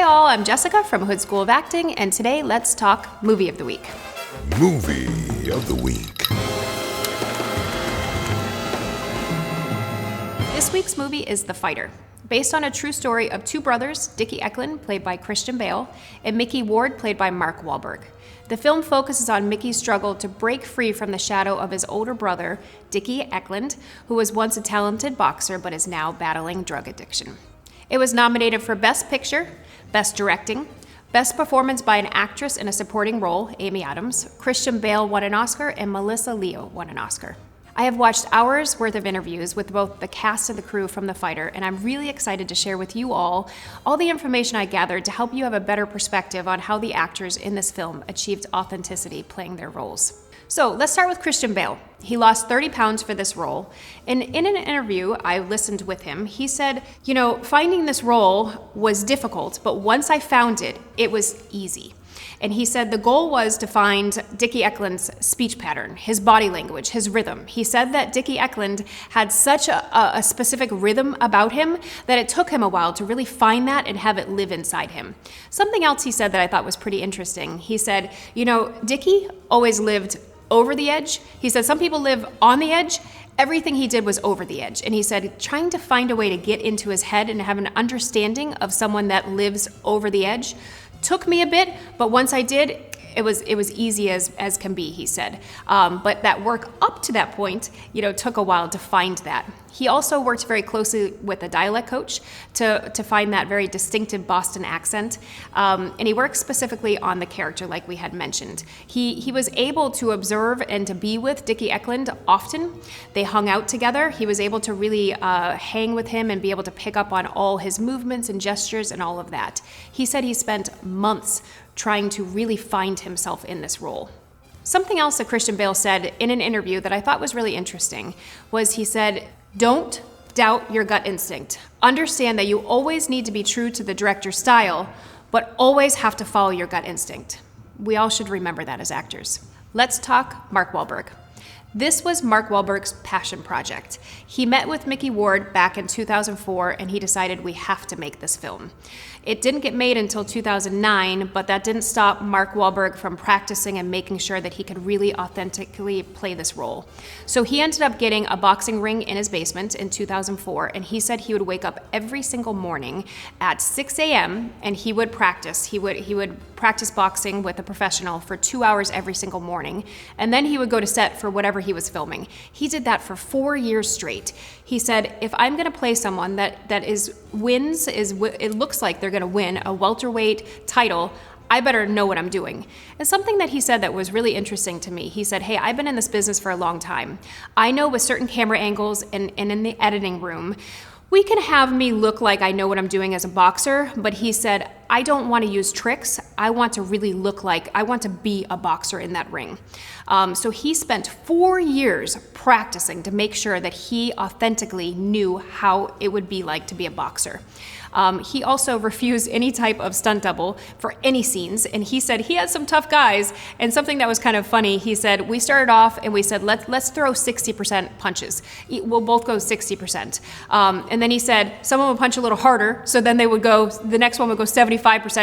all, I'm Jessica from Hood School of Acting, and today let's talk Movie of the Week. Movie of the Week. This week's movie is The Fighter, based on a true story of two brothers, Dickie Eklund, played by Christian Bale, and Mickey Ward, played by Mark Wahlberg. The film focuses on Mickey's struggle to break free from the shadow of his older brother, Dickie Eklund, who was once a talented boxer but is now battling drug addiction. It was nominated for Best Picture, Best Directing, Best Performance by an Actress in a Supporting Role, Amy Adams, Christian Bale won an Oscar, and Melissa Leo won an Oscar. I have watched hours worth of interviews with both the cast and the crew from The Fighter, and I'm really excited to share with you all the information I gathered to help you have a better perspective on how the actors in this film achieved authenticity playing their roles. So let's start with Christian Bale. He lost 30 pounds for this role, and in an interview I listened with him, he said, finding this role was difficult, but once I found it, it was easy. And he said the goal was to find Dickie Eklund's speech pattern, his body language, his rhythm. He said that Dickie Eklund had such a specific rhythm about him that it took him a while to really find that and have it live inside him. Something else he said that I thought was pretty interesting. He said, Dickie always lived over the edge. He said some people live on the edge. Everything he did was over the edge. And he said trying to find a way to get into his head and have an understanding of someone that lives over the edge took me a bit, but once I did, it was easy as can be, he said. But that work up to that point, took a while to find that. He also worked very closely with a dialect coach to find that very distinctive Boston accent. And he worked specifically on the character, like we had mentioned. He was able to observe and to be with Dickie Eklund often. They hung out together. He was able to really hang with him and be able to pick up on all his movements and gestures and all of that. He said he spent months trying to really find himself in this role. Something else that Christian Bale said in an interview that I thought was really interesting was he said, "Don't doubt your gut instinct. Understand that you always need to be true to the director's style, but always have to follow your gut instinct." We all should remember that as actors. Let's talk Mark Wahlberg. This was Mark Wahlberg's passion project. He met with Mickey Ward back in 2004 and he decided we have to make this film. It didn't get made until 2009, but that didn't stop Mark Wahlberg from practicing and making sure that he could really authentically play this role. So he ended up getting a boxing ring in his basement in 2004, and he said he would wake up every single morning at 6 a.m. and he would practice. He would practice boxing with a professional for 2 hours every single morning, and then he would go to set for whatever he was filming. He did that for 4 years straight. He said, if I'm gonna play someone that it looks like they're gonna win a welterweight title, I better know what I'm doing. And something that he said that was really interesting to me, he said, hey, I've been in this business for a long time. I know with certain camera angles and in the editing room, we can have me look like I know what I'm doing as a boxer, but he said, I don't want to use tricks. I want to really look like, I want to be a boxer in that ring. So he spent 4 years practicing to make sure that he authentically knew how it would be like to be a boxer. He also refused any type of stunt double for any scenes, and he said he had some tough guys, and something that was kind of funny, he said, we started off and we said, let's throw 60% punches. We'll both go 60%. And then he said, someone would punch a little harder, so then the next one would go 75%.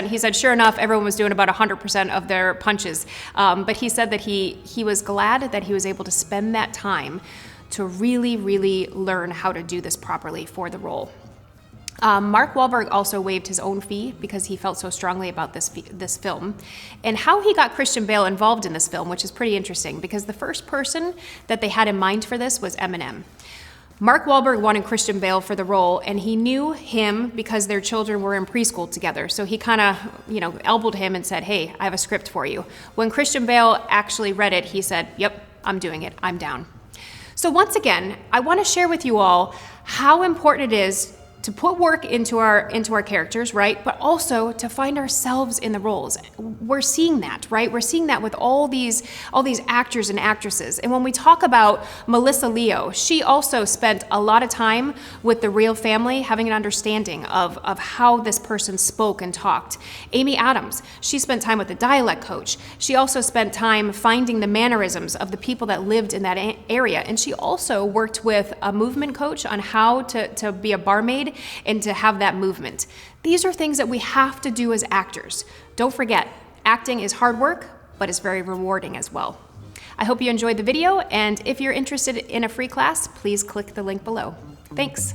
He said, sure enough, everyone was doing about 100% of their punches. But he said that he was glad that he was able to spend that time to really, really learn how to do this properly for the role. Mark Wahlberg also waived his own fee because he felt so strongly about this film. And how he got Christian Bale involved in this film, which is pretty interesting, because the first person that they had in mind for this was Eminem. Mark Wahlberg wanted Christian Bale for the role, and he knew him because their children were in preschool together. So he kind of, elbowed him and said, hey, I have a script for you. When Christian Bale actually read it, he said, yep, I'm doing it, I'm down. So once again, I want to share with you all how important it is to put work into our characters, right? But also to find ourselves in the roles. We're seeing that, right? We're seeing that with all these actors and actresses. And when we talk about Melissa Leo, she also spent a lot of time with the real family, having an understanding of how this person spoke and talked. Amy Adams, she spent time with the dialect coach. She also spent time finding the mannerisms of the people that lived in that area. And she also worked with a movement coach on how to be a barmaid mind and to have that movement. These are things that we have to do as actors. Don't forget, acting is hard work, but it's very rewarding as well. I hope you enjoyed the video, and if you're interested in a free class, please click the link below. Thanks.